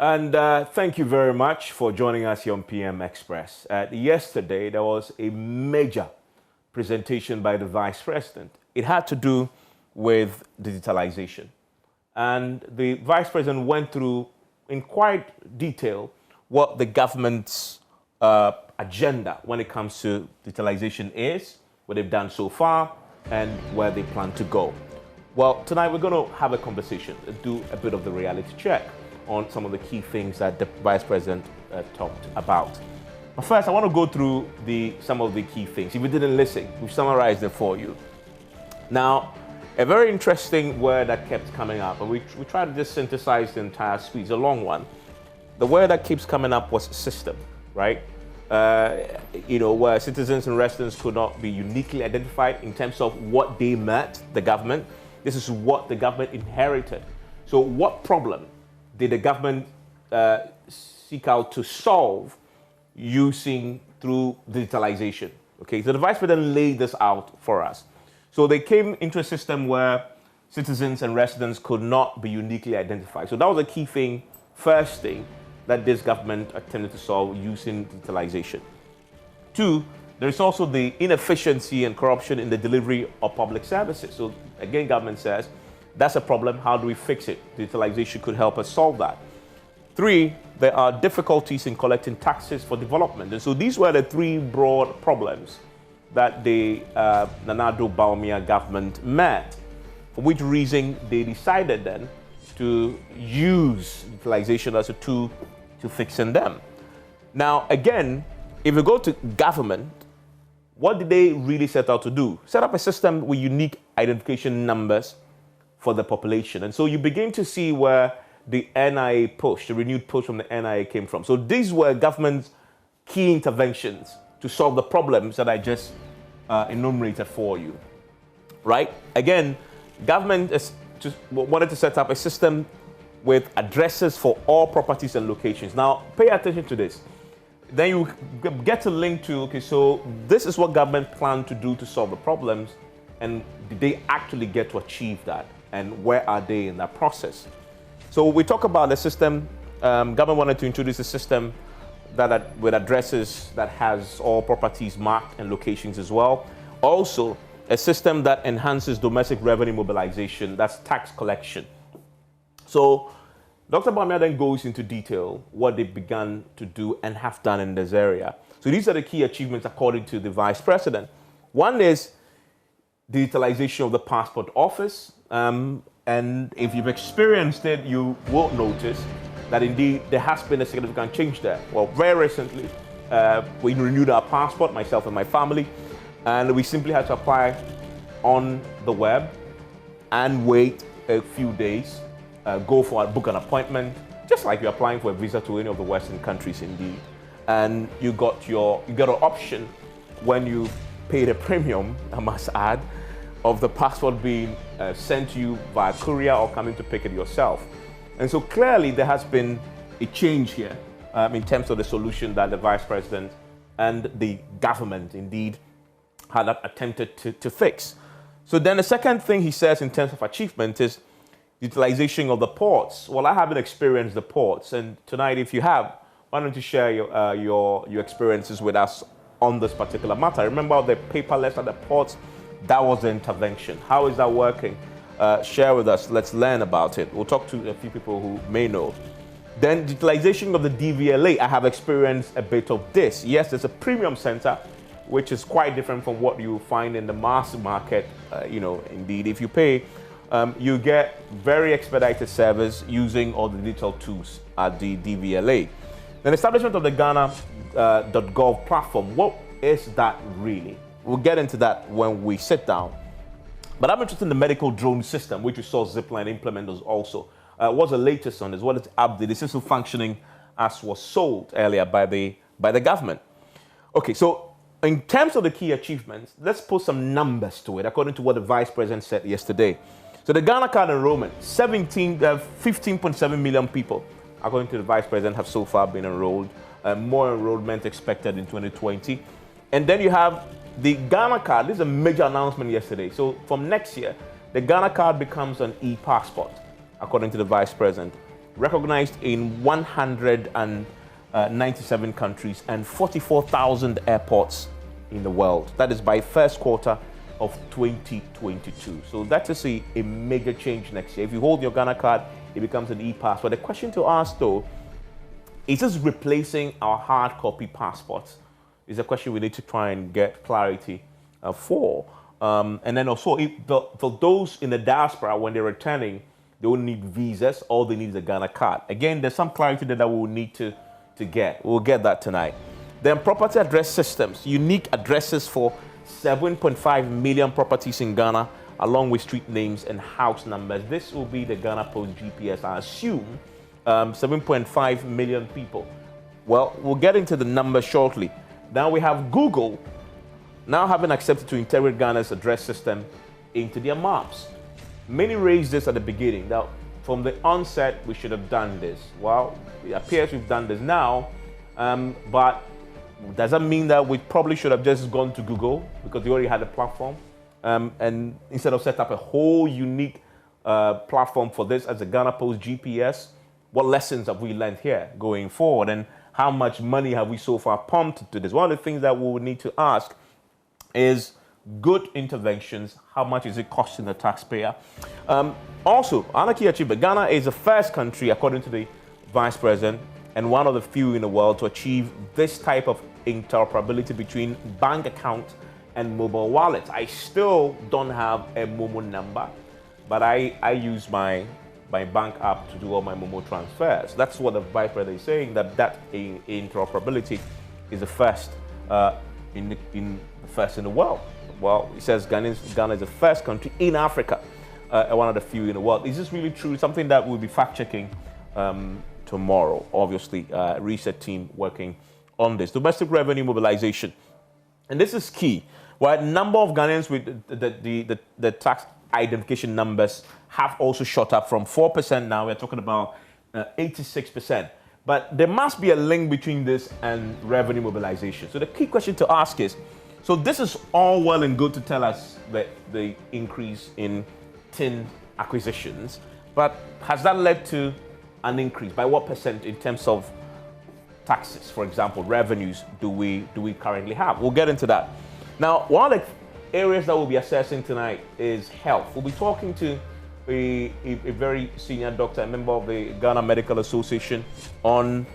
And thank you very much for joining us here on PM Express. Yesterday, there was a major presentation by the Vice President. It had to do with digitalization. And the Vice President went through in quite detail what the government's agenda when it comes to digitalization is, what they've done so far, and where they plan to go. Well, tonight we're going to have a conversation, do a bit of the reality check on some of the key things that the Vice President talked about. But first, I want to go through some of the key things. If you didn't listen, we've summarized them for you. Now, a very interesting word that kept coming up, and we tried to just synthesize the entire speech, a long one. The word that keeps coming up was system, right? Where citizens and residents could not be uniquely identified in terms of what they met, the government. This is what the government inherited. So what problem did the government seek out to solve through digitalization? Okay, so the Vice President laid this out for us. So they came into a system where citizens and residents could not be uniquely identified. So that was a key thing, first thing, that this government attempted to solve using digitalization. Two, there is also the inefficiency and corruption in the delivery of public services. So again, government says, that's a problem. How do we fix it? Digitalization could help us solve that. Three, there are difficulties in collecting taxes for development. And so these were the three broad problems that the Bawumia government met, for which reason they decided then to use digitalization as a tool to fixing them. Now, again, if you go to government, what did they really set out to do? Set up a system with unique identification numbers for the population. And so you begin to see where the NIA push, the renewed push from the NIA came from. So these were government's key interventions to solve the problems that I just enumerated for you, right? Again, government wanted to set up a system with addresses for all properties and locations. Now, pay attention to this. Then you get to link to, okay, so this is what government planned to do to solve the problems, and did they actually get to achieve that? And where are they in that process? So we talk about the system. Government wanted to introduce a system with addresses that has all properties marked and locations as well. Also, a system that enhances domestic revenue mobilization, that's tax collection. So Dr. Bawumia then goes into detail what they began to do and have done in this area. So these are the key achievements according to the Vice President. One is digitalization of the passport office. And if you've experienced it, you will notice that indeed there has been a significant change there. Well, very recently, we renewed our passport, myself and my family, and we simply had to apply on the web and wait a few days, book an appointment, just like you're applying for a visa to any of the Western countries indeed. And you got an option when you paid a premium, I must add, of the passport being sent to you via courier or coming to pick it yourself. And so clearly there has been a change here in terms of the solution that the Vice President and the government indeed had attempted to fix. So then the second thing he says in terms of achievement is utilization of the ports. Well, I haven't experienced the ports, and tonight if you have, why don't you share your experiences with us on this particular matter? Remember the paperless at the ports? That was the intervention. How is that working? Share with us. Let's learn about it. We'll talk to a few people who may know. Then digitalization of the DVLA. I have experienced a bit of this. Yes, there's a premium center, which is quite different from what you find in the mass market. Indeed, if you pay, you get very expedited service using all the digital tools at the DVLA. Then establishment of the Ghana.gov platform. What is that really? We'll get into that when we sit down. But I'm interested in the medical drone system, which we saw Zipline implement those also. What's the latest on this? What is updated? Is still functioning as was sold earlier by the government? Okay, so in terms of the key achievements, let's put some numbers to it, according to what the Vice President said yesterday. So the Ghana card enrollment, 15.7 million people, according to the Vice President, have so far been enrolled. More enrollment expected in 2020. And then you have the Ghana card. This is a major announcement yesterday. So from next year, the Ghana card becomes an e-passport, according to the Vice President. recognized in 197 countries and 44,000 airports in the world. That is by first quarter of 2022. So that is a major change next year. If you hold your Ghana card, it becomes an e-pass. But the question to ask though, is this replacing our hard copy passports? Is a question we need to try and get clarity for. And then also, for those in the diaspora, when they're returning, they will need visas. All they need is a Ghana card. Again, there's some clarity there that we will need to get. We'll get that tonight. Then property address systems, unique addresses for 7.5 million properties in Ghana, along with street names and house numbers. This will be the Ghana Post GPS, I assume, 7.5 million people. Well, we'll get into the numbers shortly. Now we have Google now having accepted to integrate Ghana's address system into their maps. Many raised this at the beginning. Now, from the onset, we should have done this. Well, it appears we've done this now, but does that mean that we probably should have just gone to Google because they already had a platform? And instead of set up a whole unique platform for this as a Ghana Post GPS, what lessons have we learned here going forward? And how much money have we so far pumped to this? One of the things that we would need to ask is good interventions. How much is it costing the taxpayer? Also, another key achievement, Ghana is the first country, according to the Vice President, and one of the few in the world to achieve this type of interoperability between bank accounts and mobile wallets. I still don't have a Momo number, but I use my bank app to do all my Momo transfers. That's what the Vice President is saying, that interoperability is the first in the world. Well, he says Ghana is the first country in Africa, one of the few in the world. Is this really true? Something that we'll be fact-checking tomorrow. Obviously, research team working on this. Domestic revenue mobilization. And this is key. Well, a number of Ghanaians with the tax identification numbers have also shot up from 4% now. We're talking about 86%. But there must be a link between this and revenue mobilization. So the key question to ask is, so this is all well and good to tell us that the increase in tin acquisitions, but has that led to an increase? By what percent in terms of taxes, for example, revenues do we currently have? We'll get into that. Now, one of the areas that we'll be assessing tonight is health. We'll be talking to a very senior doctor, a member of the Ghana Medical Association, on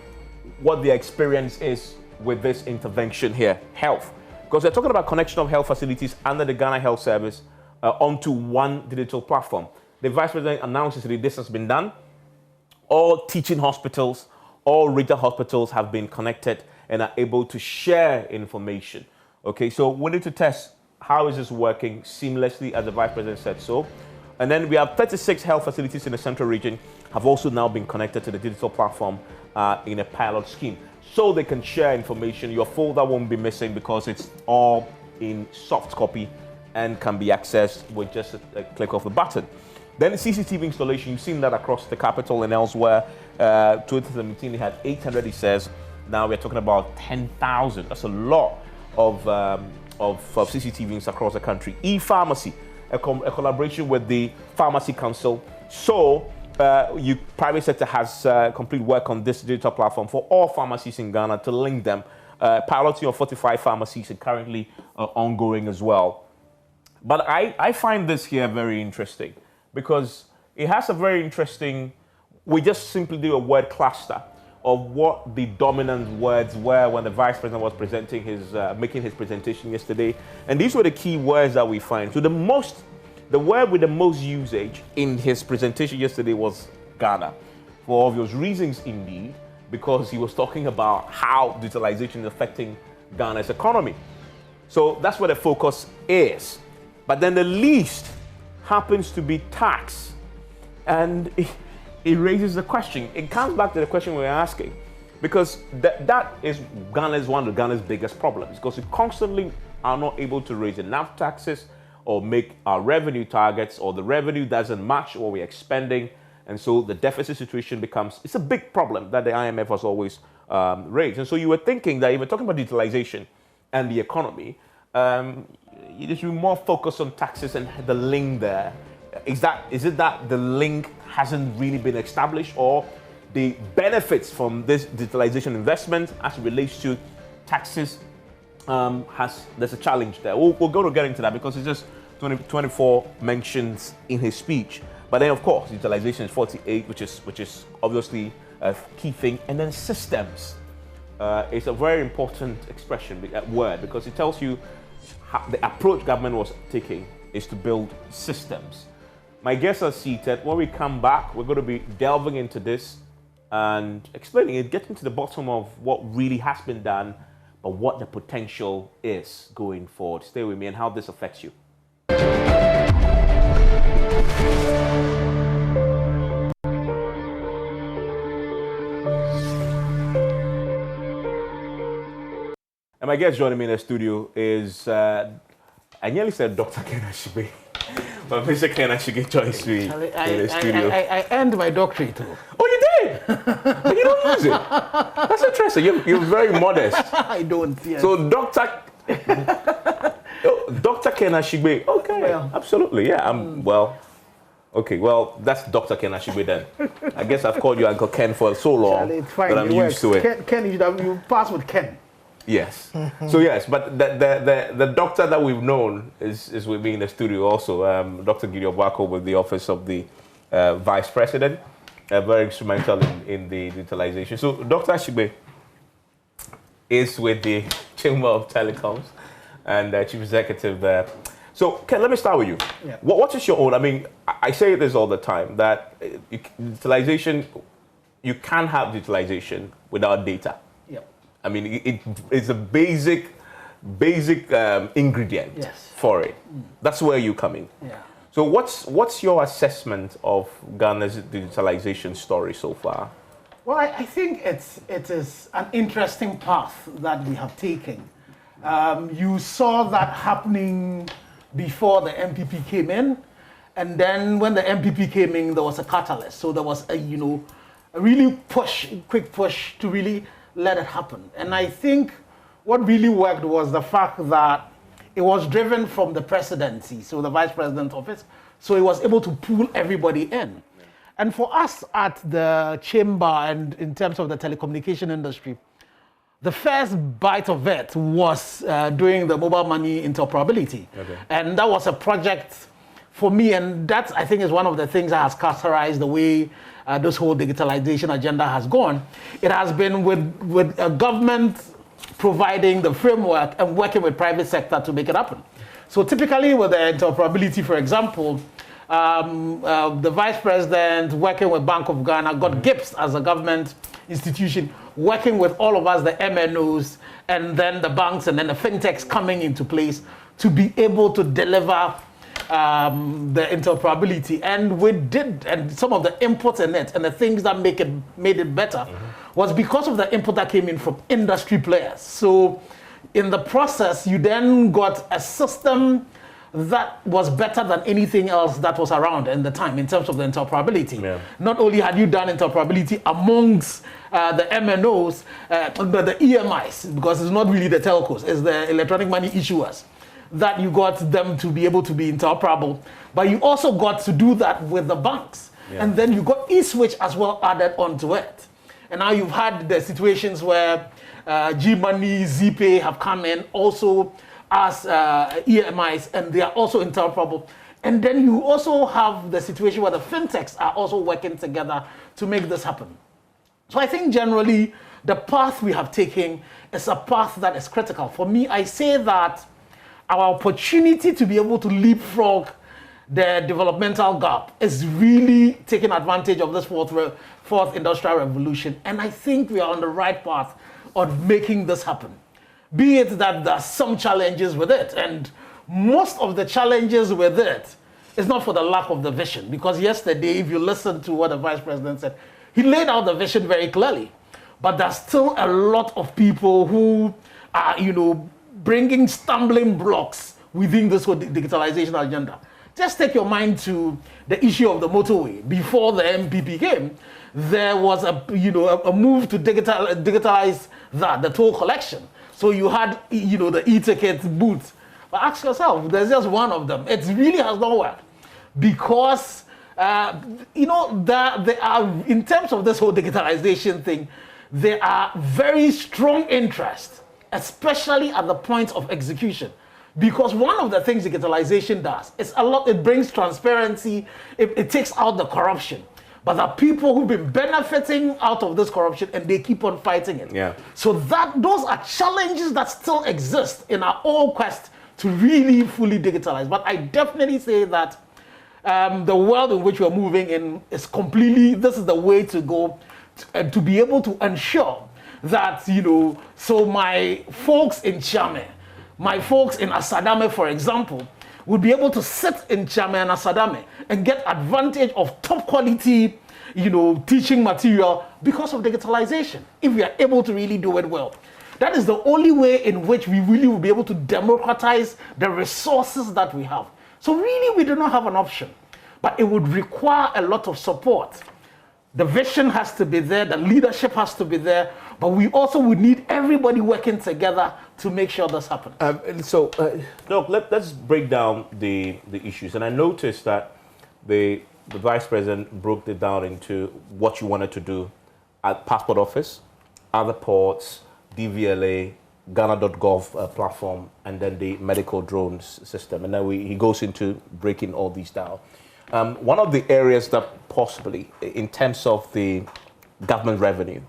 what their experience is with this intervention here, health. Because they're talking about connection of health facilities under the Ghana Health Service onto one digital platform. The Vice President announced that this has been done. All teaching hospitals, all regional hospitals have been connected and are able to share information. Okay, so we need to test how is this working seamlessly, as the Vice President said so. And then we have 36 health facilities in the central region have also now been connected to the digital platform in a pilot scheme, so they can share information. Your folder won't be missing because it's all in soft copy and can be accessed with just a click of a button. Then CCTV installation, you've seen that across the capital and elsewhere. 2017, they had 800, he says. Now we're talking about 10,000. That's a lot of CCTVs across the country. E-pharmacy, a collaboration with the Pharmacy Council. So private sector has complete work on this digital platform for all pharmacies in Ghana to link them. Piloting of 45 pharmacies is currently ongoing as well. But I find this here very interesting because it has a very interesting, we just simply do a word cluster of what the dominant words were when the Vice President was presenting making his presentation yesterday. And these were the key words that we find. So the word with the most usage in his presentation yesterday was Ghana, for obvious reasons indeed, because he was talking about how digitalization is affecting Ghana's economy. So that's where the focus is. But then the least happens to be tax. And it raises the question. It comes back to the question we're asking, because that is one of Ghana's biggest problems, because we constantly are not able to raise enough taxes or make our revenue targets, or the revenue doesn't match what we're expending. And so the deficit situation it's a big problem that the IMF has always raised. And so you were thinking that if we're talking about digitalization and the economy, you just be more focused on taxes and the link there. Is it that the link hasn't really been established, or the benefits from this digitalization investment as it relates to taxes, there's a challenge there. We're going to get into that because it's just 24 mentions in his speech. But then, of course, digitalization is 48, which is obviously a key thing. And then systems is a very important expression, word, because it tells you how the approach government was taking is to build systems. My guests are seated. When we come back, we're going to be delving into this and explaining it, getting to the bottom of what really has been done, but what the potential is going forward. Stay with me and how this affects you. And my guest joining me in the studio is, I nearly said Dr. Ken Ashigbe, but Mr. Ken Ashigbe joins me in the studio. I earned my doctorate too. Oh, you did? But you don't use it. That's interesting. You're very modest. I don't. Yes. So, Dr. Ken Ashigbe. Okay, well, absolutely. Yeah, well. Okay, well, that's Dr. Ken Ashigbe then. I guess I've called you Uncle Ken for so long that I'm used to it. Ken, you pass with Ken. Yes. So yes, but the doctor that we've known is with me in the studio also. Dr. Gideon Wako with the office of the Vice President, very instrumental in the digitalization. So Dr. Ashigbe is with the Chamber of Telecoms and Chief Executive there. So Ken, let me start with you. Yeah. What is your own? I mean, I say this all the time that digitalization, you can't have digitalization without data. I mean, it's a basic ingredient for it. That's where you come in. Yeah. So what's your assessment of Ghana's digitalization story so far? Well, I think it is an interesting path that we have taken. You saw that happening before the MPP came in, and then when the MPP came in, there was a catalyst. So there was a really quick push to really let it happen. And I think what really worked was the fact that it was driven from the presidency, so the vice president's office, so it was able to pull everybody in. And for us at the chamber and in terms of the telecommunication industry, the first bite of it was doing the mobile money interoperability. Okay. And that was a project for me, and that I think is one of the things that has characterized the way this whole digitalization agenda has gone. It has been with a government providing the framework and working with private sector to make it happen. So typically with the interoperability, for example, the vice president working with Bank of Ghana got GIPS as a government institution, working with all of us, the MNOs, and then the banks and then the fintechs coming into place to be able to deliver the interoperability. And we did, and some of the inputs in it and the things that made it better was because of the input that came in from industry players. So in the process, you then got a system that was better than anything else that was around in the time in terms of the interoperability. Yeah. Not only had you done interoperability amongst the MNOs, but the EMIs, because it's not really the telcos, it's the electronic money issuers, that you got them to be able to be interoperable. But you also got to do that with the banks. Yeah. And then you got eSwitch as well added onto it. And now you've had the situations where G-Money, ZPay have come in also as EMIs, and they are also interoperable. And then you also have the situation where the fintechs are also working together to make this happen. So I think generally the path we have taken is a path that is critical. For me, I say that our opportunity to be able to leapfrog the developmental gap is really taking advantage of this fourth industrial revolution. And I think we are on the right path of making this happen. Be it that there are some challenges with it, and most of the challenges with it is not for the lack of the vision, because yesterday, if you listen to what the vice president said, he laid out the vision very clearly. But there's still a lot of people who are, bringing stumbling blocks within this whole digitalization agenda. Just take your mind to the issue of the motorway. Before the MPP came, there was a move to digitalize the toll collection. So you had, the e-ticket booths. But ask yourself, there's just one of them. It really has not worked because You know, there are, in terms of this whole digitalization thing, there are very strong interests, especially at the point of execution. Because one of the things digitalization does is it brings transparency, it takes out the corruption. But there are people who've been benefiting out of this corruption and they keep on fighting it. Yeah. So those are challenges that still exist in our own quest to really fully digitalize. But I definitely say that the world in which we're moving in is this is the way to go to be able to ensure that, so my folks in Chame, my folks in Asadame, for example, would be able to sit in Chame and Asadame and get advantage of top quality, teaching material because of digitalization, if we are able to really do it well. That is the only way in which we really will be able to democratize the resources that we have. So really, we do not have an option, but it would require a lot of support. The vision has to be there, the leadership has to be there, but we also would need everybody working together to make sure this happens. Look, let's break down the issues. And I noticed that the Vice President broke it down into what you wanted to do at Passport Office, other ports, DVLA, Ghana.gov platform, and then the medical drones system. And then he goes into breaking all these down. One of the areas that possibly, in terms of the government revenue,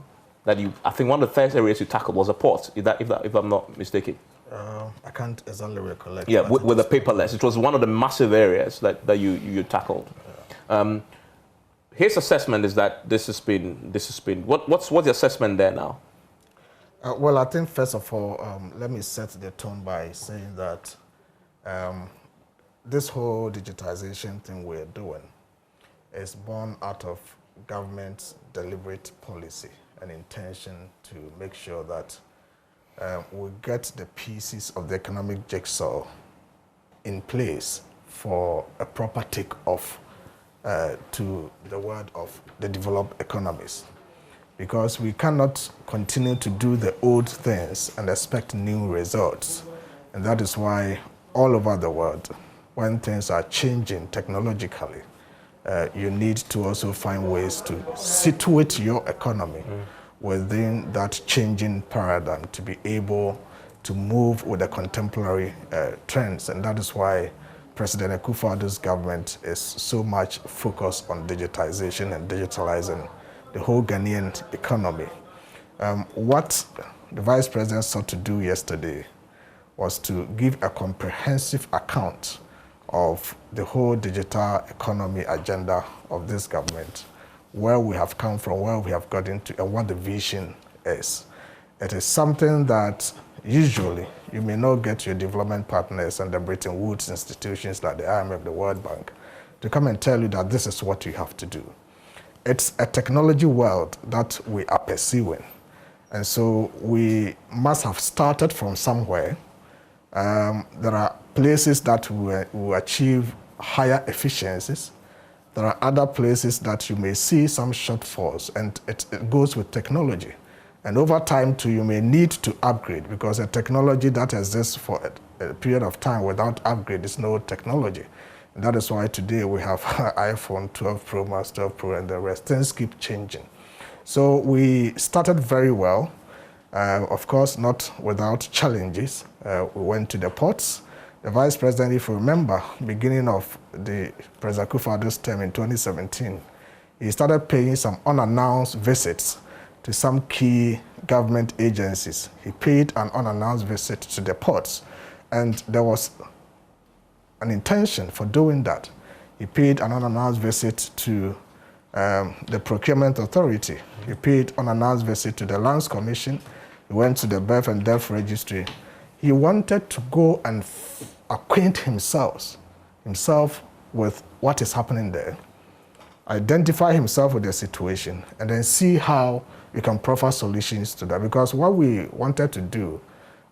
I think one of the first areas you tackled was a port, if I'm not mistaken. I can't exactly recollect. Yeah, with the paperless. It was one of the massive areas that you tackled. Yeah. His assessment is that this has been. What's the assessment there now? Well, I think first of all, let me set the tone by saying that this whole digitization thing we're doing is born out of government's deliberate policy and intention to make sure that we get the pieces of the economic jigsaw in place for a proper take-off to the world of the developed economies. Because we cannot continue to do the old things and expect new results. And that is why all over the world, when things are changing technologically, you need to also find ways to situate your economy within that changing paradigm to be able to move with the contemporary trends. And that is why President Akufo-Addo's government is so much focused on digitization and digitalizing the whole Ghanaian economy. What the Vice President sought to do yesterday was to give a comprehensive account of the whole digital economy agenda of this government, where we have come from, where we have gotten to, and what the vision is. It is something that usually you may not get your development partners and the Bretton Woods institutions like the IMF, the World Bank, to come and tell you that this is what you have to do. It's a technology world that we are pursuing. And so we must have started from somewhere. There are places that will achieve higher efficiencies. There are other places that you may see some shortfalls, and it goes with technology. And over time, too, you may need to upgrade, because a technology that exists for a period of time without upgrade is no technology. And that is why today we have iPhone 12 Pro, Max 12 Pro, and the rest. Things keep changing. So we started very well. Of course, not without challenges. We went to the ports. The Vice President, if you remember, beginning of the President Akufo-Addo's term in 2017, he started paying some unannounced visits to some key government agencies. He paid an unannounced visit to the ports, and there was an intention for doing that. He paid an unannounced visit to the Procurement Authority. He paid an unannounced visit to the Lands Commission. He went to the Birth and Death Registry. He wanted to go and acquaint himself with what is happening there, identify himself with the situation, and then see how we can proffer solutions to that. Because what we wanted to do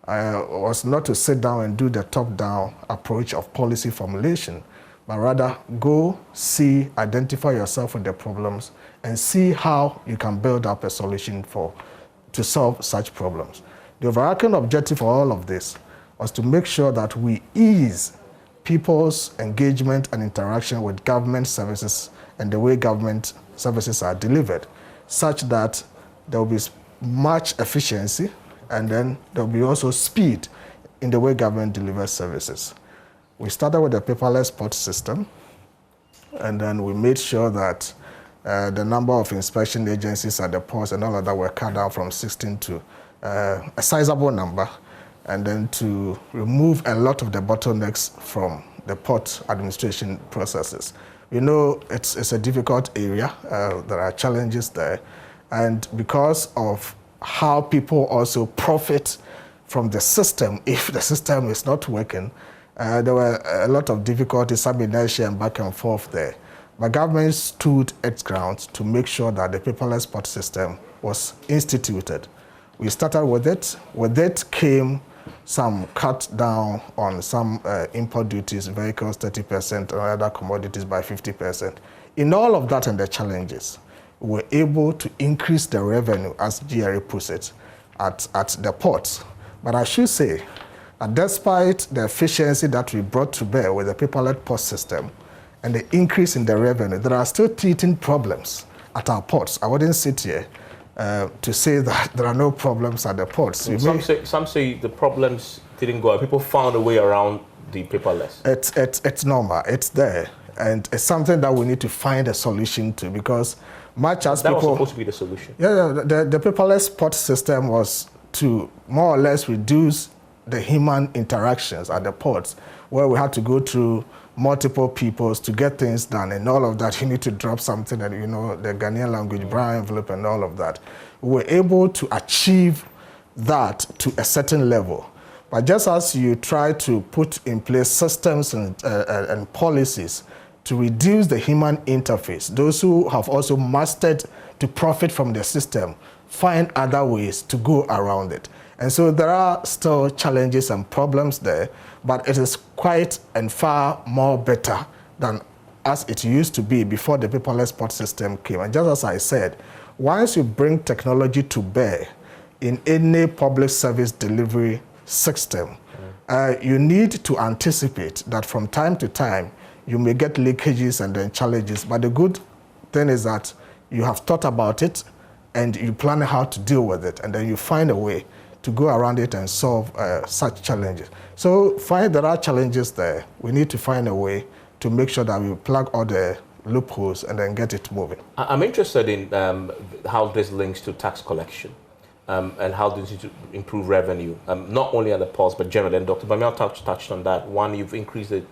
was not to sit down and do the top-down approach of policy formulation, but rather go, see, identify yourself with the problems, and see how you can build up a solution to solve such problems. The overarching objective for all of this was to make sure that we ease people's engagement and interaction with government services and the way government services are delivered, such that there will be much efficiency, and then there will be also speed in the way government delivers services. We started with the paperless port system, and then we made sure that the number of inspection agencies at the ports and all of that were cut down from 16 to a sizable number, and then to remove a lot of the bottlenecks from the port administration processes. You know, it's a difficult area. There are challenges there. And because of how people also profit from the system, if the system is not working, there were a lot of difficulties, some inertia and back and forth there. But government stood its ground to make sure that the paperless port system was instituted. We started with it. With it came some cut down on some import duties, vehicles 30%, and other commodities by 50%. In all of that and the challenges, we were able to increase the revenue, as GRA puts it, at the ports. But I should say that despite the efficiency that we brought to bear with the paperless port system and the increase in the revenue, there are still teething problems at our ports. I wouldn't sit here to say that there are no problems at the ports. Some say the problems didn't go. People found a way around the paperless. It's normal. It's there. And it's something that we need to find a solution to, because much as that people... was supposed to be the solution. Yeah, the paperless port system was to more or less reduce the human interactions at the ports, where we had to go through multiple peoples to get things done, and all of that. You need to drop something, and you know, the Ghanaian language, brown envelope, and all of that. We were able to achieve that to a certain level. But just as you try to put in place systems and policies to reduce the human interface, those who have also mastered to profit from the system find other ways to go around it. And so there are still challenges and problems there, but it is quite and far more better than as it used to be before the paperless port system came. And just as I said, once you bring technology to bear in any public service delivery system, you need to anticipate that from time to time, you may get leakages and then challenges. But the good thing is that you have thought about it and you plan how to deal with it, and then you find a way to go around it and solve such challenges. So there are challenges there. We need to find a way to make sure that we plug all the loopholes and then get it moving. I'm interested in how this links to tax collection and how this is to improve revenue, not only at the ports, but generally. And Dr. Bawumia touched on that. One, you've increased the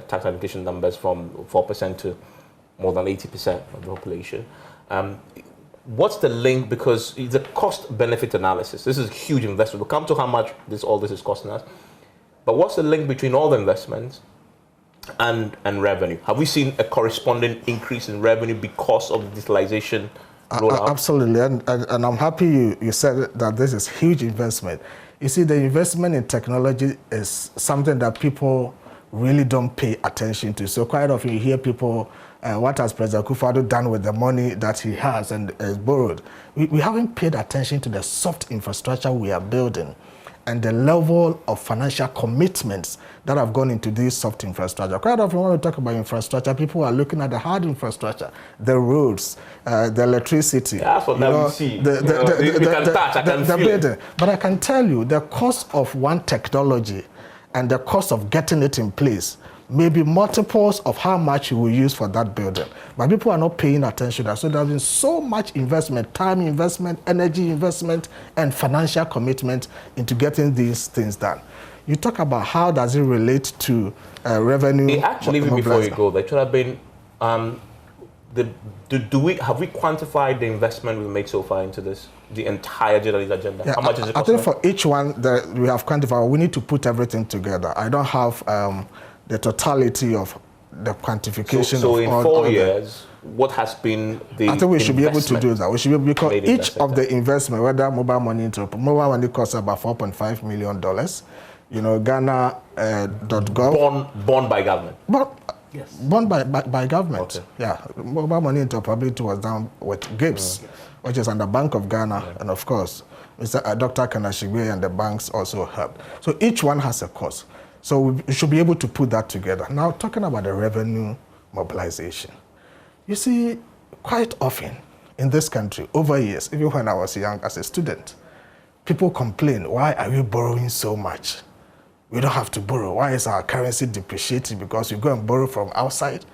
tax application numbers from 4% to more than 80% of the population. What's the link? Because it's a cost-benefit analysis. This is a huge investment. We'll come to how much all this is costing us. But what's the link between all the investments and revenue? Have we seen a corresponding increase in revenue because of the digitalization rollout? Absolutely, and I'm happy you said that this is huge investment. You see, the investment in technology is something that people really don't pay attention to. So quite often you hear people, what has President Akufo-Addo done with the money that he has and has borrowed? We haven't paid attention to the soft infrastructure we are building and the level of financial commitments that have gone into this soft infrastructure. Quite often when we talk about infrastructure, people are looking at the hard infrastructure, the roads, the electricity. Yeah, that's what we see. We can touch, I can feel it. But I can tell you, the cost of one technology and the cost of getting it in place may be multiples of how much you will use for that building. But people are not paying attention to that. So there's been so much investment, time investment, energy investment, and financial commitment into getting these things done. You talk about how does it relate to revenue. Actually, even before you go, there should have been, have we quantified the investment we've made so far into this, the entire digital agenda? Yeah, how much is it costing? I think us? for each one that we have quantified, we need to put everything together. I don't have the totality of the quantification. So of in all 4 years, what has been the I think we should be able to do that. We should be able, because each of the investment, whether mobile money costs about $4.5 million. You know, Ghana.gov. Born by government. Yes. Born by government. Okay. Yeah. Mobile money interoperability was done with GIBS, which is under Bank of Ghana, and of course, Dr. Kanashigwe and the banks also helped. So each one has a cost. So we should be able to put that together. Now, talking about the revenue mobilization. You see, quite often in this country, over years, even when I was young as a student, people complain, why are we borrowing so much? We don't have to borrow. Why is our currency depreciating? Because we go and borrow from outside.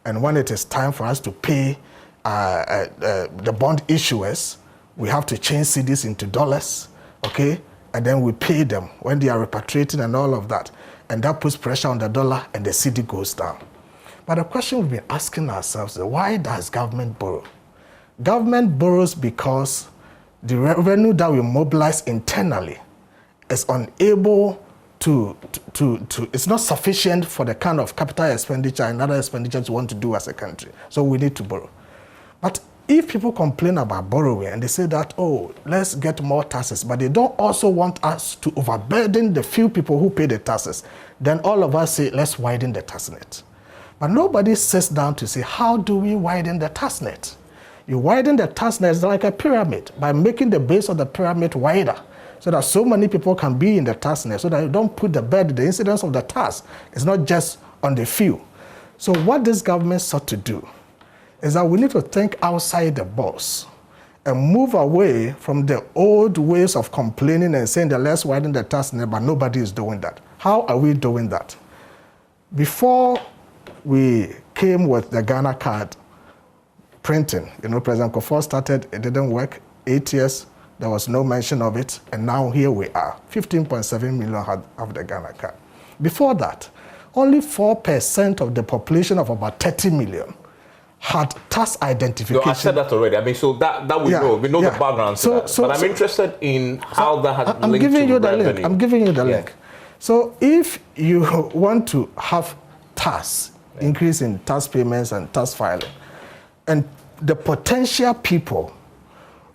And when it is time for us to pay the bond issuers, we have to change cedis into dollars, okay? And then we pay them when they are repatriating and all of that. And that puts pressure on the dollar and the cedi goes down. But the question we've been asking ourselves is, why does government borrow? Government borrows because the revenue that we mobilize internally is unable it's not sufficient for the kind of capital expenditure and other expenditures we want to do as a country. So we need to borrow. But if people complain about borrowing and they say that, oh, let's get more taxes, but they don't also want us to overburden the few people who pay the taxes, then all of us say, let's widen the tax net. But nobody sits down to say, how do we widen the tax net? You widen the tax net like a pyramid by making the base of the pyramid wider so that so many people can be in the tax net, so that you don't put the incidence of the tax. It's not just on the few. So what this government sought to do is that we need to think outside the box and move away from the old ways of complaining and saying that let's widen the tax net, but nobody is doing that. How are we doing that? Before we came with the Ghana card printing, President Kufuor started, it didn't work, 8 years, there was no mention of it, and now here we are, 15.7 million have the Ghana card. Before that, only 4% of the population of about 30 million had tax identification. No, I said that already. I mean, so that we know. We know the background to that. But I'm interested in how that has linked to revenue. I'm giving you the link. So if you want to have tax, increase in tax payments and tax filing, and the potential people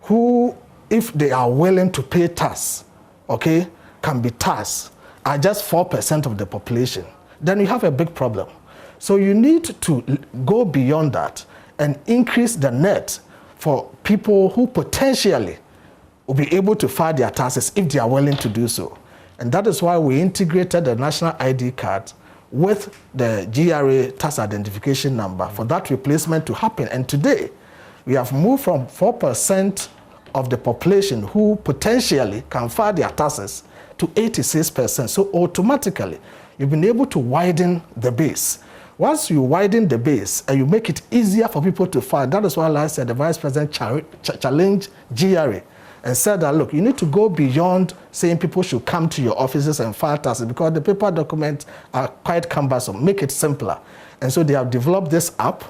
who, if they are willing to pay tax, okay, can be taxed, are just 4% of the population, then you have a big problem. So you need to go beyond that and increase the net for people who potentially will be able to file their taxes if they are willing to do so. And that is why we integrated the national ID card with the GRA tax identification number for that replacement to happen. And today, we have moved from 4% of the population who potentially can file their taxes to 86%. So automatically, you've been able to widen the base. Once you widen the base and you make it easier for people to file, that is why last year the Vice President challenged GRA and said that, look, you need to go beyond saying people should come to your offices and file taxes because the paper documents are quite cumbersome. Make it simpler. And so they have developed this app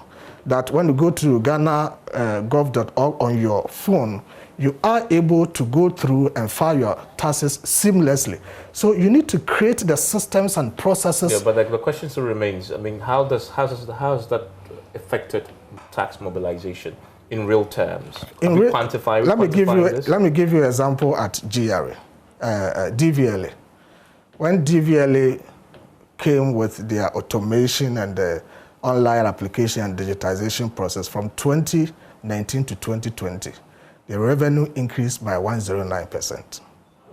that when you go to ghanagov.org on your phone, you are able to go through and file your taxes seamlessly. So you need to create the systems and processes. Yeah, but the question still remains. I mean, how has that affected tax mobilization in real terms? Let me give you an example at GRA, DVLA. When DVLA came with their automation and the online application and digitization process from 2019 to 2020, the revenue increased by 109%.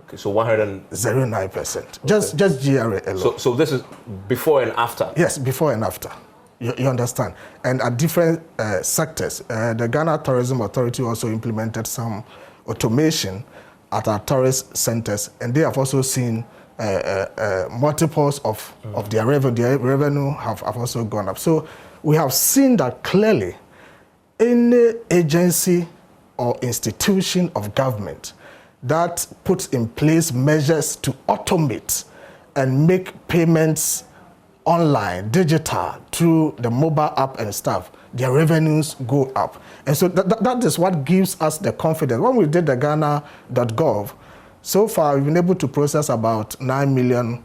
Okay, so 109%. Okay. Just GRA alone. So this is before and after? Yes, before and after. You understand? And at different sectors, the Ghana Tourism Authority also implemented some automation at our tourist centers, and they have also seen multiples of their revenue. Their revenue have also gone up. So we have seen that clearly any agency or institution of government that puts in place measures to automate and make payments online, digital, through the mobile app and stuff, their revenues go up. And so that is what gives us the confidence. When we did the Ghana.gov, so far we've been able to process about 9 million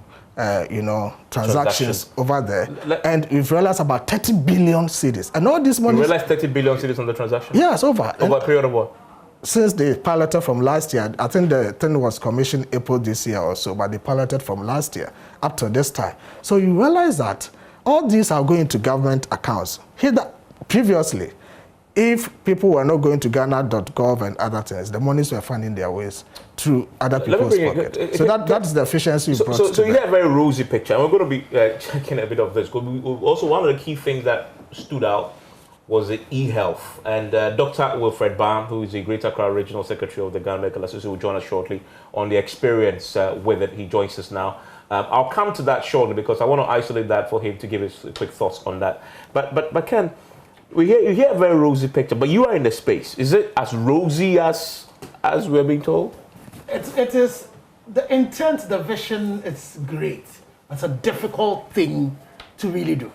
transactions over there. And we've realized about 30 billion cedis. And all this money... You realized 30 billion cedis on the transaction? Yes, over. Over a period of what? Since they piloted from last year, I think the thing was commissioned April this year or so, but they piloted from last year up to this time. So you realize that all these are going to government accounts. Previously, if people were not going to Ghana.gov and other things, the monies were finding their ways through other people's pockets. So that's the efficiency you brought So you get a very rosy picture. And we're going to be checking a bit of this. Also, one of the key things that stood out was the e-health. And Dr. Wilfred Bam, who is the Greater Accra Regional Secretary of the Ghana Medical Association, will join us shortly on the experience with it. He joins us now. I'll come to that shortly because I want to isolate that for him to give his quick thoughts on that. But Ken, you hear a very rosy picture, but you are in the space. Is it as rosy as we're being told? It is, the intent, the vision, it's great. It's a difficult thing to really do.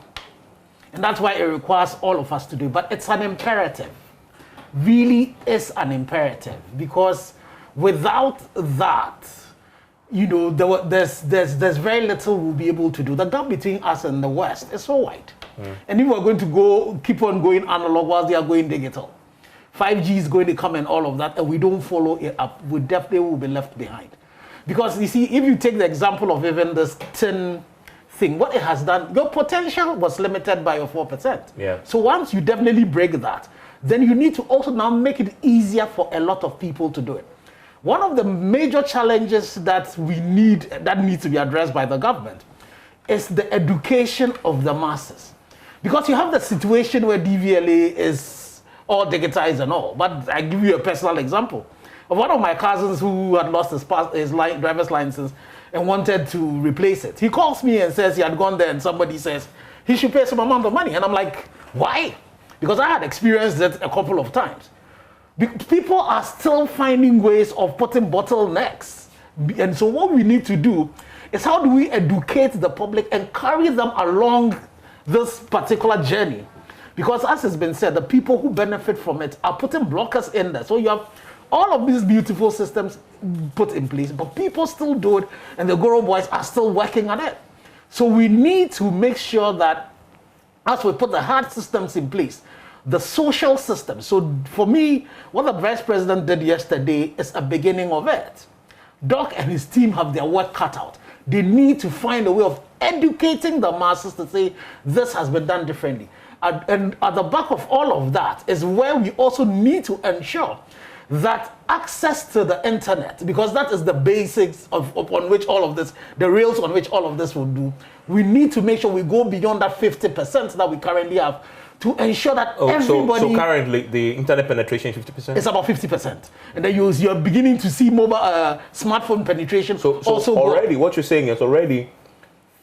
And that's why it requires all of us to do. But it's an imperative. Really is an imperative. Because without that, you know, there's very little we'll be able to do. The gap between us and the West is so wide. And if we're going to keep on going analog while they are going digital, 5G is going to come and all of that, and we don't follow it up, we definitely will be left behind. Because you see, if you take the example of even this tin thing, what it has done, your potential was limited by your 4%. Yeah. So once you definitely break that, then you need to also now make it easier for a lot of people to do it. One of the major challenges that needs to be addressed by the government is the education of the masses. Because you have the situation where DVLA is all digitized and all, but I give you a personal example of one of my cousins who had lost his driver's license and wanted to replace it. He calls me and says he had gone there and somebody says he should pay some amount of money. And I'm like, why? Because I had experienced it a couple of times. People are still finding ways of putting bottlenecks. And so what we need to do is how do we educate the public and carry them along this particular journey? Because as has been said, the people who benefit from it are putting blockers in there. So you have all of these beautiful systems put in place, but people still do it, and the Goro boys are still working on it. So we need to make sure that as we put the hard systems in place, the social system. So for me, what the Vice President did yesterday is a beginning of it. Doc and his team have their work cut out. They need to find a way of educating the masses to say this has been done differently. And at the back of all of that is where we also need to ensure that access to the internet, because that is the basics upon which all of this, the rails on which all of this will do. We need to make sure we go beyond that 50% that we currently have to ensure that everybody... So currently the internet penetration is 50%? It's about 50%. And then you're beginning to see mobile smartphone penetration also already, what you're saying is already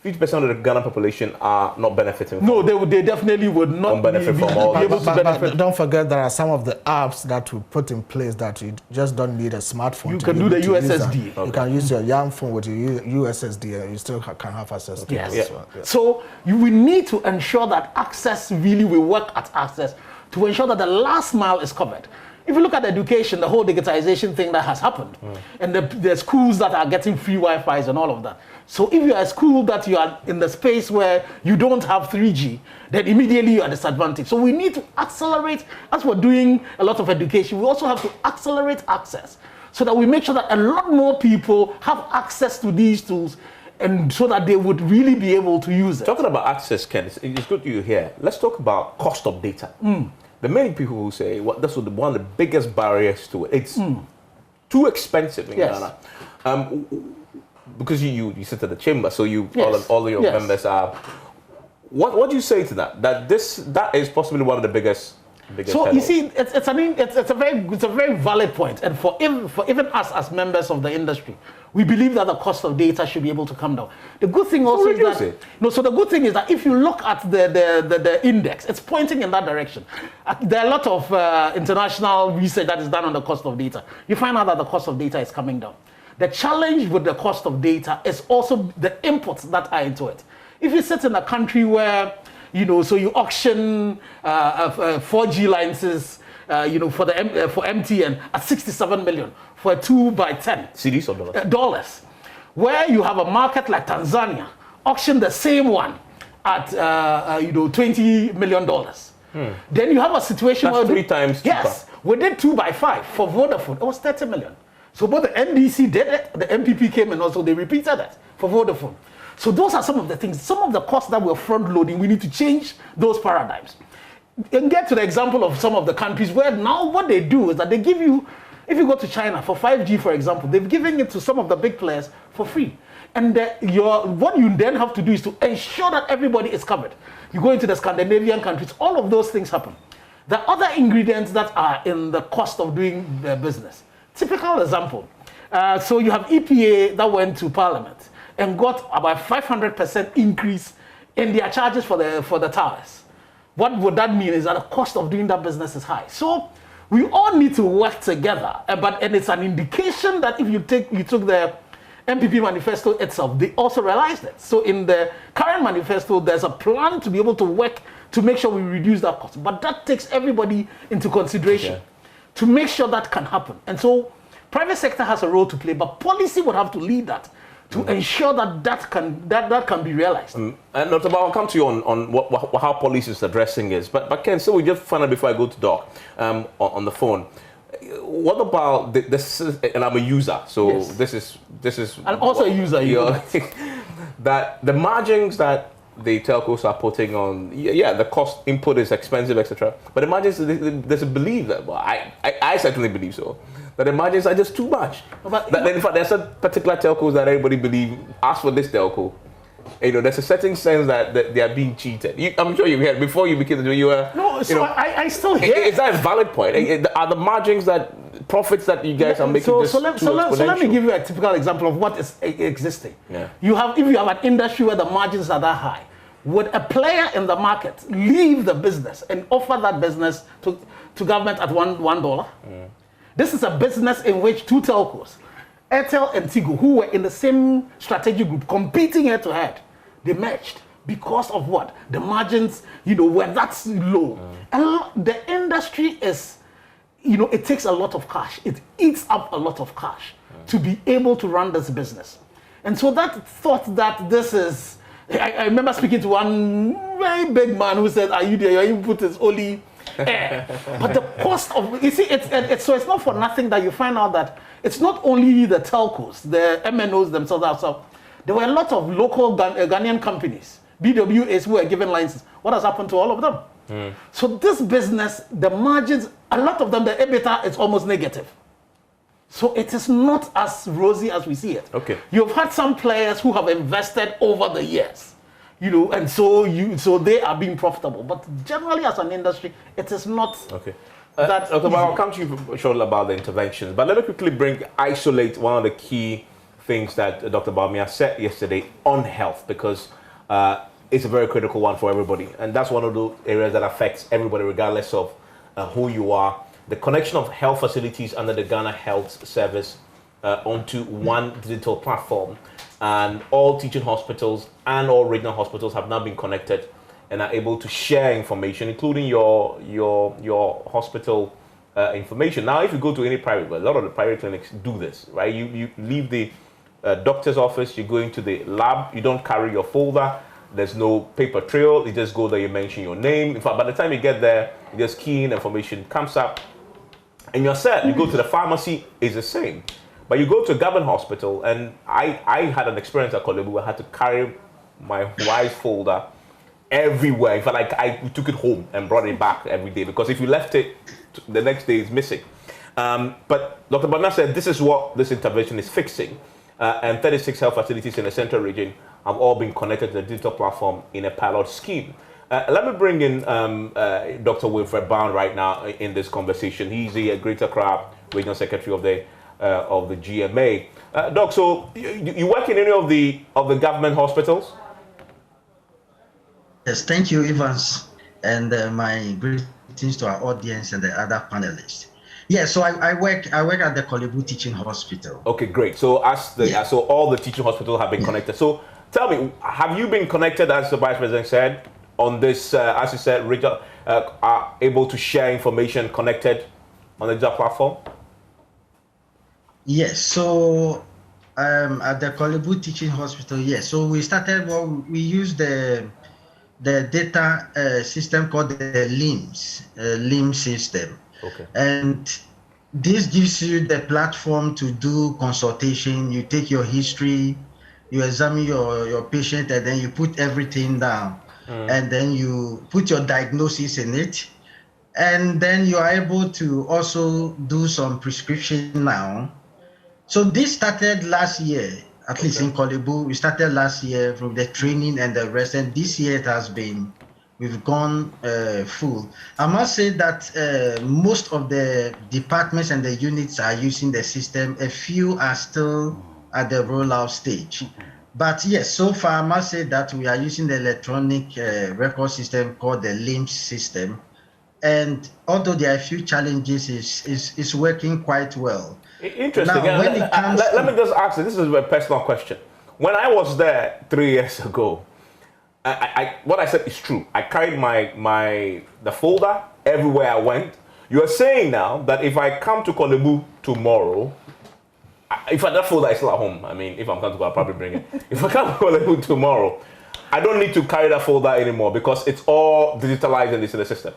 50% of the Ghana population are not benefiting from. No, they definitely would not benefit from all be able to benefit. But don't forget, there are some of the apps that we put in place that you just don't need a smartphone. You can do the USSD. You can use your young phone with your USSD, and you still can have access to yes. this one. Yeah. So we need to ensure that access, really, we work at access to ensure that the last mile is covered. If you look at education, the whole digitization thing that has happened, and the schools that are getting free Wi-Fis and all of that. So if you're a school that you are in the space where you don't have 3G, then immediately you are disadvantaged. So we need to accelerate, as we're doing a lot of education, we also have to accelerate access so that we make sure that a lot more people have access to these tools, and so that they would really be able to use it. Talking about access, Ken, it's good you here. Let's talk about cost of data. There are many people who say that's one of the biggest barriers to it. It's too expensive in Ghana. Because you sit at the chamber, so all of your members are. What do you say to that? That is possibly one of the biggest. So hurdles. You see, it's a very valid point, and for even us as members of the industry, we believe that the cost of data should be able to come down. The good thing also is that so the good thing is that if you look at the index, it's pointing in that direction. There are a lot of international research that is done on the cost of data. You find out that the cost of data is coming down. The challenge with the cost of data is also the inputs that are into it. If you sit in a country where so you auction 4G licenses, for MTN at 67 million for a 2x10. Cedis or dollars? Dollars. Where you have a market like Tanzania, auction the same one at $20 million. Then you have a situation where 3 times cheaper. Yes, we did 2x5 for Vodafone. It was 30 million. So both the NDC did it, the MPP came and also they repeated it for Vodafone. So those are some of the things, some of the costs that we're front loading. We need to change those paradigms. and get to the example of some of the countries where now what they do is that they give you, if you go to China for 5G, for example, they've given it to some of the big players for free. And what you then have to do is to ensure that everybody is covered. You go into the Scandinavian countries, all of those things happen. The other ingredients that are in the cost of doing the business. Typical example. So you have EPA that went to Parliament and got about 500% increase in their charges for the towers. What would that mean is that the cost of doing that business is high. So we all need to work together. And it's an indication that if you took the MPP manifesto itself, they also realized it. So in the current manifesto, there's a plan to be able to work to make sure we reduce that cost. But that takes everybody into consideration to make sure that can happen. And so private sector has a role to play, but policy would have to lead that to ensure that can be realized. And Dr. Bao, I'll come to you on how policy is addressing this. But Ken, so we just find out before I go to Doc on the phone. What about this? And I'm a user, so yes. this is and also a user. That the margins that the telcos are putting on, the cost input is expensive, etc. But the margins, there's a belief that, well, I certainly believe so, that the margins are just too much. But in fact, there's a particular telcos that everybody believe, as for this telco, there's a certain sense that they are being cheated. I'm sure you heard before you became you were. No, so I still hear. Is that a valid point? Are the margins profits that you guys are making? So let me give you a typical example of what is existing. Yeah. If you have an industry where the margins are that high, would a player in the market leave the business and offer that business to government at $1? This is a business in which two telcos, Airtel and Tigo, who were in the same strategic group, competing head to head, they merged because of what? The margins, were that low. And the industry is, it takes a lot of cash. It eats up a lot of cash to be able to run this business. And so that thought that this is, I remember speaking to one very big man who said, "Are you there? Your input is only air." But the cost of, it's not for nothing that you find out that it's not only the telcos, the MNOs themselves. There were a lot of local Ghanaian companies, BWAs, who were given licenses. What has happened to all of them? So this business, the margins, a lot of them, the EBITDA is almost negative. So it is not as rosy as we see it. Okay. You've had some players who have invested over the years, and so they are being profitable. But generally, as an industry, it is not. Okay. I'll come to you shortly about the interventions, but let me quickly isolate one of the key things that Dr. Bawumia said yesterday on health, because it's a very critical one for everybody, and that's one of the areas that affects everybody, regardless of who you are. The connection of health facilities under the Ghana Health Service onto one digital platform, and all teaching hospitals and all regional hospitals have now been connected and are able to share information, including your hospital information. Now, if you go to any private, well, a lot of the private clinics do this, right? You leave the doctor's office, you go into the lab, you don't carry your folder, there's no paper trail, you just go there, you mention your name. In fact, by the time you get there, you just key in, information comes up, and you're set. You go to the pharmacy, it's the same. But you go to a government hospital, and I had an experience at Kolebu. I had to carry my wife's folder everywhere. In fact, I took it home and brought it back every day, because if you left it, the next day it's missing. But Dr. Bawumia said this is what this intervention is fixing. And 36 health facilities in the central region have all been connected to the digital platform in a pilot scheme. Let me bring in Dr. Wilfred Bound right now in this conversation. He's the Greater Accra Regional Secretary of the GMA. Doc, so you work in any of the government hospitals? Yes, thank you, Evans, and my greetings to our audience and the other panelists. Yeah, so I work at the Kolebu Teaching Hospital. Okay, great. So so all the teaching hospitals have been connected. So tell me, have you been connected, as the Vice President said, on this, as you said, regional, are able to share information connected on the digital platform? Yes, so at the Kolebu Teaching Hospital, yes. So we started, we used the data system called the LIMS system. Okay. And this gives you the platform to do consultation. You take your history, you examine your patient, and then you put everything down. and then you put your diagnosis in it, and then you are able to also do some prescription now. So this started last year, at least in Kolebu. We started last year from the training and the rest, and this year it has been, we've gone full. I must say that most of the departments and the units are using the system. A few are still at the rollout stage. But yes, so far I must say that we are using the electronic record system called the LIMS system. And although there are a few challenges, it's working quite well. Interesting. Now, when it comes let me just ask you, this is a personal question. When I was there 3 years ago, what I said is true. I carried the folder everywhere I went. You are saying now that if I come to Kolebu tomorrow, if that folder is still at home, I mean, if I'm comfortable, I'll probably bring it. If I come to Kolebu tomorrow, I don't need to carry that folder anymore because it's all digitalized and it's in the system.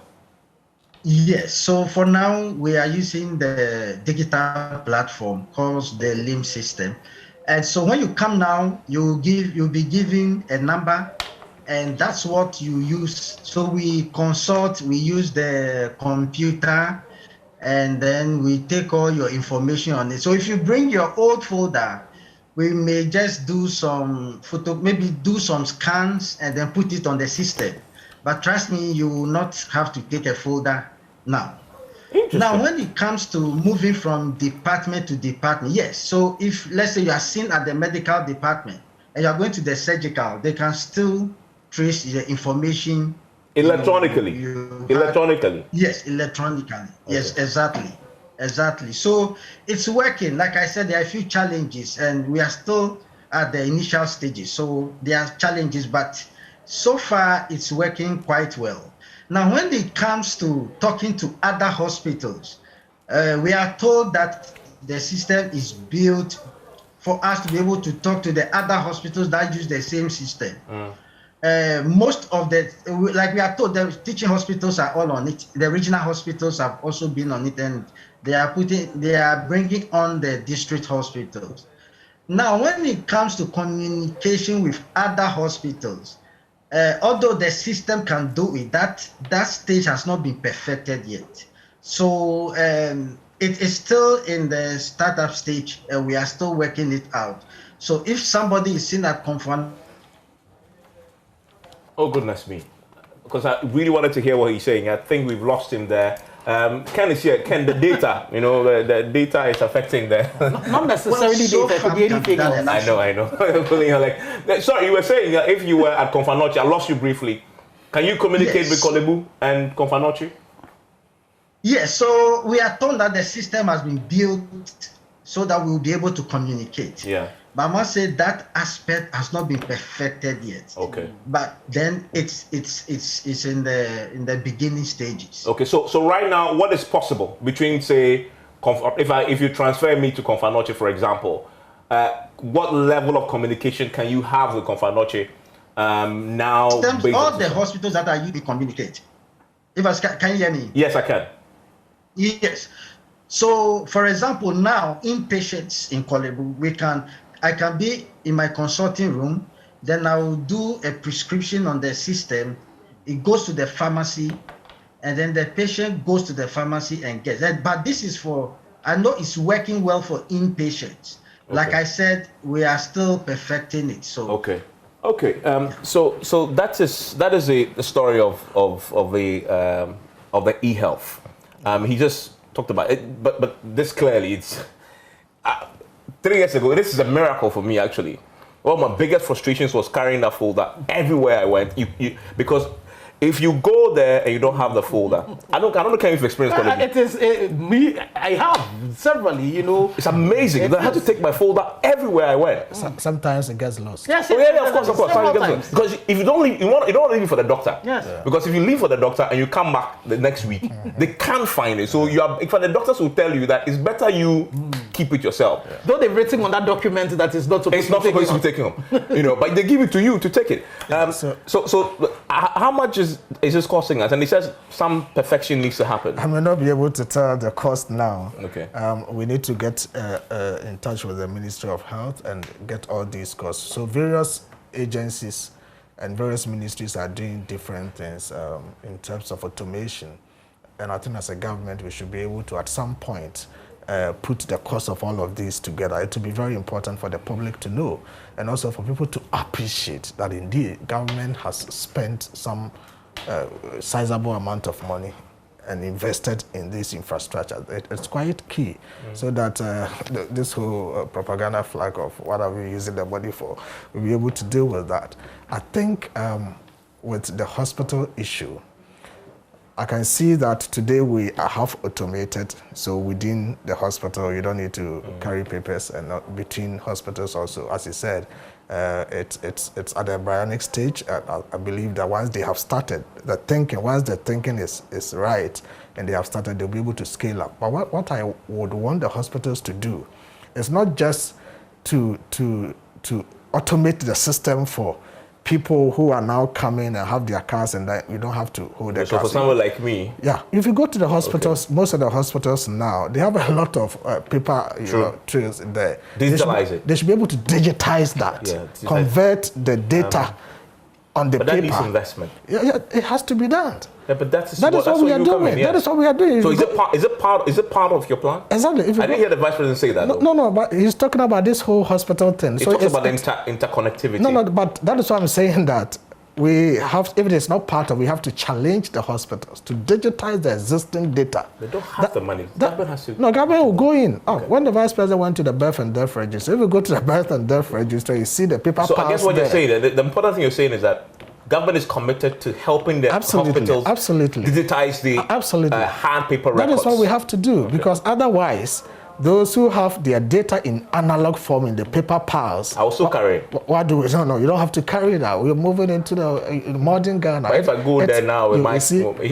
Yes, so for now we are using the digital platform called the LIMS system. And so when you come now, you'll be given a number, and that's what you use. So we consult, we use the computer, and then we take all your information on it. So if you bring your old folder, we may just do some maybe do some scans and then put it on the system. But trust me, you will not have to take a folder now. Now, when it comes to moving from department to department, yes. So if, let's say you are seen at the medical department and you are going to the surgical, they can still trace the information. Electronically? Electronically? Yes, electronically. Okay. Yes, exactly. Exactly. So it's working. Like I said, there are a few challenges and we are still at the initial stages. So there are challenges, but so far it's working quite well. Now, when it comes to talking to other hospitals, we are told that the system is built for us to be able to talk to the other hospitals that use the same system. Most of the, like we are told, the teaching hospitals are all on it. The regional hospitals have also been on it, and they are bringing on the district hospitals. Now, when it comes to communication with other hospitals, although the system can do it, that stage has not been perfected yet. So it is still in the startup stage, and we are still working it out. So if somebody is seen at Confront. Oh, goodness me. Because I really wanted to hear what he's saying. I think we've lost him there. Ken is here. Ken, the data, the data is affecting the... Not necessarily data, it could be anything else. I know. Sorry, you were saying that if you were at Confanochi, I lost you briefly. Can you communicate with Kolebu and Confanochi? Yes, so we are told that the system has been built so that we will be able to communicate. Yeah. But I must say that aspect has not been perfected yet. Okay. But then it's in the beginning stages. Okay. So right now, what is possible between, say, if you transfer me to Confanochi, for example, what level of communication can you have with Confanochi now? All the hospitals that are used to communicate. Can you hear me? Yes, I can. Yes. So, for example, now inpatients in Kolebu, I can be in my consulting room, then I will do a prescription on the system. It goes to the pharmacy, and then the patient goes to the pharmacy and gets it. But this is I know it's working well for inpatients. Okay. Like I said, we are still perfecting it. So okay. So that is the story of the e-health. He just talked about it, but this clearly it's 3 years ago. This is a miracle for me, actually. One of my biggest frustrations was carrying that folder everywhere I went. Because if you go there and you don't have the folder, I don't know if you've experienced it. It is me. I have severally. It's amazing. I had to take my folder everywhere I went. Sometimes it gets lost. Yes, of course. Because if you don't leave, you don't want to leave it for the doctor. Yes. Yeah. Because if you leave for the doctor and you come back the next week, they can't find it. So the doctors will tell you that it's better you keep it yourself. Yeah. Though they've written on that document that it's not supposed to be taken home. But they give it to you to take it. So how much is this costing us? And he says some perfection needs to happen. I may not be able to tell the cost now. Okay. We need to get in touch with the Ministry of Health and get all these costs. So various agencies and various ministries are doing different things in terms of automation. And I think as a government, we should be able to, at some point, put the cost of all of these together. It will be very important for the public to know, and also for people to appreciate that indeed government has spent some sizable amount of money and invested in this infrastructure. It's quite key, so that this whole propaganda flag of what are we using the money for, we'll be able to deal with that. I think with the hospital issue, I can see that today we have automated, so within the hospital you don't need to carry papers, and not between hospitals also, as you said, it's at the embryonic stage. I believe that once they have started the thinking, once the thinking is right and they have started, they'll be able to scale up. But what I would want the hospitals to do is not just to automate the system for people who are now coming and have their cars, and that you don't have to hold their cars. So for someone like me? Yeah. If you go to the hospitals, most of the hospitals now, they have a lot of paper trails in there. Digitalize it. They should be able to digitize that, convert the data on the paper. But that needs investment. Yeah, it has to be done. Yeah, but that's what we are doing. That is what we are doing. So is it part of your plan? Exactly. I didn't hear the Vice President say that. No, but he's talking about this whole hospital thing. He talks about interconnectivity. No, but that is why I'm saying that we have, if it is not part of, we have to challenge the hospitals to digitize the existing data. They don't have the money. Government has to. No, government will go in. When the Vice President went to the birth and death register, if you go to the birth and death register, you see the paper. So I guess what you're saying, the important thing you're saying is that government is committed to helping the hospitals digitize the hand paper records. That is what we have to do, because otherwise, those who have their data in analog form in the paper piles, I also carry it. What do we? No, you don't have to carry it out. We're moving into the modern Ghana. But if I go there now, he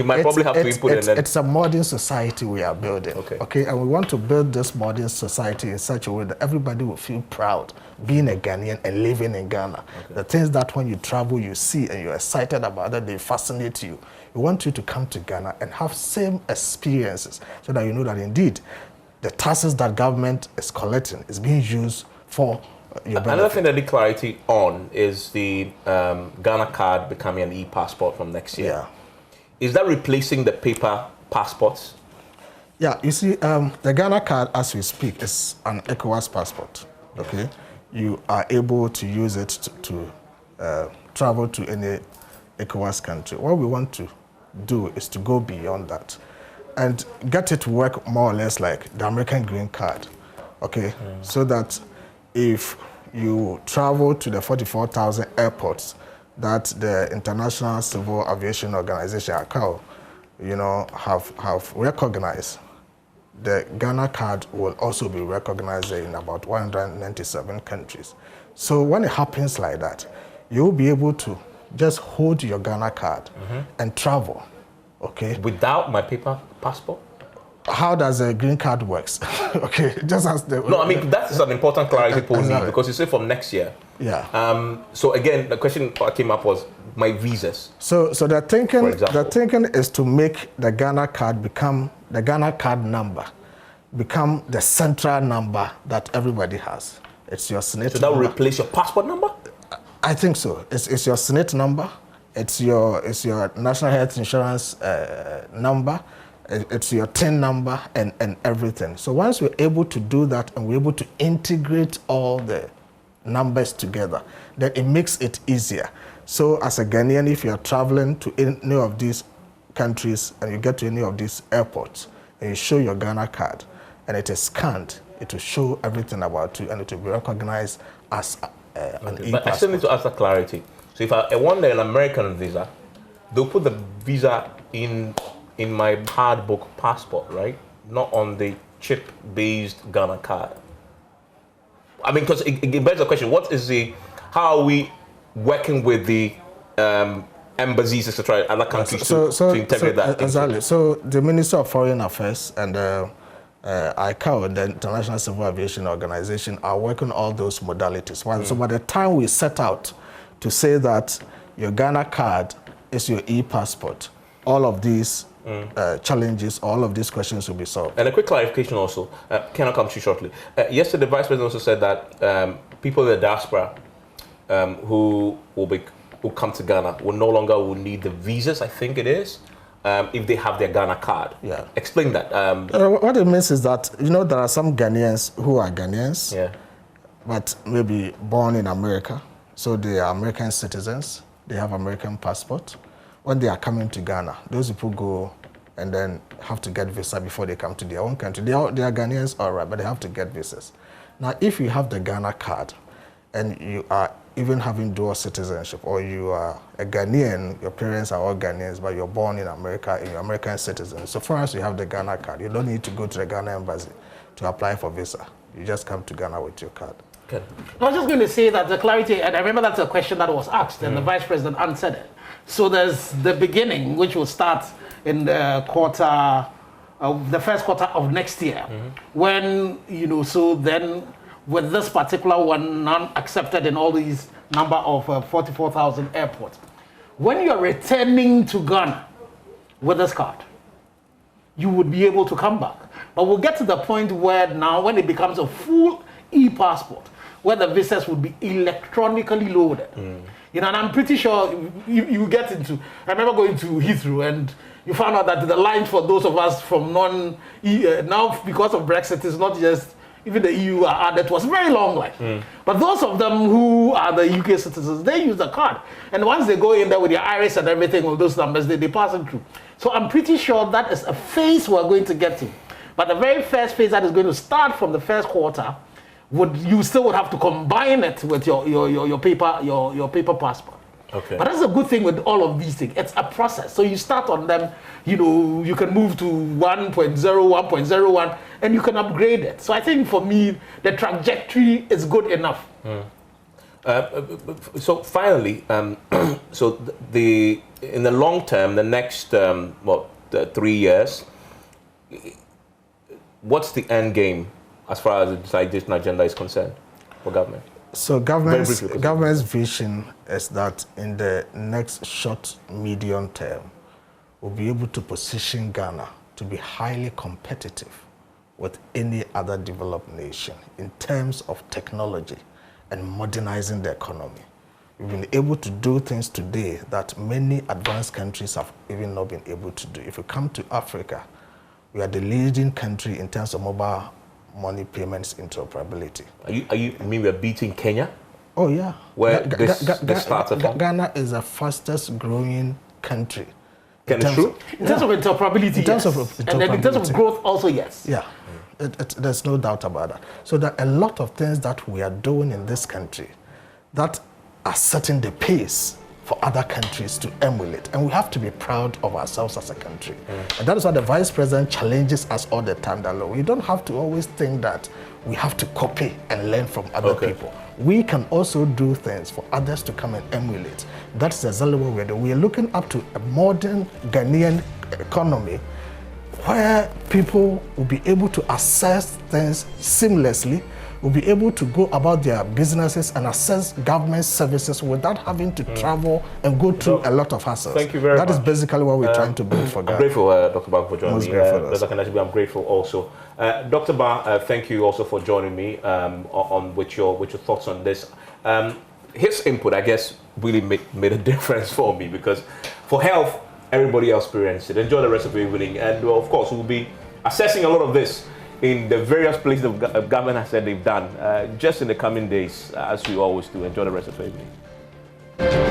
might probably have to input it. It's a modern society we are building. Okay, and we want to build this modern society in such a way that everybody will feel proud being a Ghanaian and living in Ghana. The things that when you travel, you see and you're excited about that, they fascinate you. We want you to come to Ghana and have same experiences, so that you know that indeed the taxes that government is collecting is being used for your benefit. Another thing that I need clarity on is the Ghana card becoming an e-passport from next year. Yeah. Is that replacing the paper passports? Yeah, you see, the Ghana card, as we speak, is an ECOWAS passport. Okay, you are able to use it to travel to any ECOWAS country. What we want to do is to go beyond that and get it to work more or less like the American green card, okay? So that if you travel to the 44,000 airports that the International Civil Aviation Organization, ICAO, have recognized, the Ghana card will also be recognized in about 197 countries. So when it happens like that, you'll be able to just hold your Ghana card and travel. Okay. Without my paper passport? How does a green card works? Okay, just as the... No, I mean, that is an important clarity posing, because you say from next year. Yeah. So again, the question that came up was my visas. So the thinking is to make the Ghana card become, the Ghana card number, become the central number that everybody has. It's your SNIT number. So that will replace your passport number? I think so. It's your SNIT number. It's your national health insurance number, it's your TIN number and everything. So once we're able to do that and we're able to integrate all the numbers together, then it makes it easier. So as a Ghanaian, if you're traveling to any of these countries and you get to any of these airports and you show your Ghana card and it is scanned, it will show everything about you and it will be recognized as an e-passport. But I still need to ask that clarity. So if I want an American visa, they'll put the visa in my hard book passport, right? Not on the chip-based Ghana card. I mean, because it begs the question: how are we working with the embassies, etc., other countries to integrate that? Exactly. So the Minister of Foreign Affairs and ICAO, the International Civil Aviation Organization, are working all those modalities. So by the time we set out to say that your Ghana card is your e-passport, all of these challenges, all of these questions will be solved. And a quick clarification also, can I come to you shortly? Yesterday, the Vice President also said that people in the diaspora who will be who come to Ghana will no longer need the visas, I think it is, if they have their Ghana card. Yeah. Explain that. What it means is that, there are some Ghanaians who are Ghanaians, Yeah. but maybe born in America. So they are American citizens. They have American passport. When they are coming to Ghana, those people go and then have to get visa before they come to their own country. They are Ghanaians, all right, but they have to get visas. Now, if you have the Ghana card and you are even having dual citizenship, or you are a Ghanaian, your parents are all Ghanaians, but you're born in America and you're American citizen. So far as you have the Ghana card, you don't need to go to the Ghana embassy to apply for visa. You just come to Ghana with your card. Okay. I was just going to say that the clarity, and I remember that's a question that was asked, and the Vice President answered it. So there's the beginning, which will start in the first quarter of next year, when, so then with this particular one, non-accepted in all these number of 44,000 airports, when you're returning to Ghana with this card, you would be able to come back. But we'll get to the point where now, when it becomes a full e-passport, where the visas would be electronically loaded. And I'm pretty sure you get into, I remember going to Heathrow and you found out that the lines for those of us from now because of Brexit, is not just, even the EU are added, was very long line. But those of them who are the UK citizens, they use the card. And once they go in there with their iris and everything, all those numbers, they pass it through. So I'm pretty sure that is a phase we're going to get to. But the very first phase that is going to start from the first quarter, you still would have to combine it with your paper passport. Okay. But that's a good thing with all of these things. It's a process. So you start on them, you can move to 1.0, 1.01, and you can upgrade it. So I think for me, the trajectory is good enough. So finally, so in the long term, the next 3 years, what's the end game as far as the digitalization agenda is concerned for government? So government's vision is that in the next short, medium term, we'll be able to position Ghana to be highly competitive with any other developed nation in terms of technology and modernizing the economy. We've been able to do things today that many advanced countries have even not been able to do. If you come to Africa, we are the leading country in terms of mobile money payments interoperability. You mean we're beating Kenya? Oh yeah. Where this started from? Ghana is the fastest growing country. In terms of interoperability, in terms yes. of And then in terms of growth also, yes. Yeah, there's no doubt about that. So there are a lot of things that we are doing in this country that are setting the pace for other countries to emulate. And we have to be proud of ourselves as a country. And that is why the Vice President challenges us all the time that we don't have to always think that we have to copy and learn from other people. We can also do things for others to come and emulate. That's exactly what we're doing. We're looking up to a modern Ghanaian economy where people will be able to access things seamlessly, will be able to go about their businesses and access government services without having to travel and go through a lot of hassles. Thank you very much. That is basically what we're trying to build for Ghana. I'm grateful, Dr. Ba, for joining me. Grateful, Dr. Kanashibi, I'm grateful also. Dr. Ba, thank you also for joining me with your thoughts on this. His input, I guess, really made a difference for me, because for health, everybody else experienced it. Enjoy the rest of your evening. And of course, we'll be assessing a lot of this in the various places the government has said they've done, just in the coming days, as we always do. Enjoy the rest of your evening.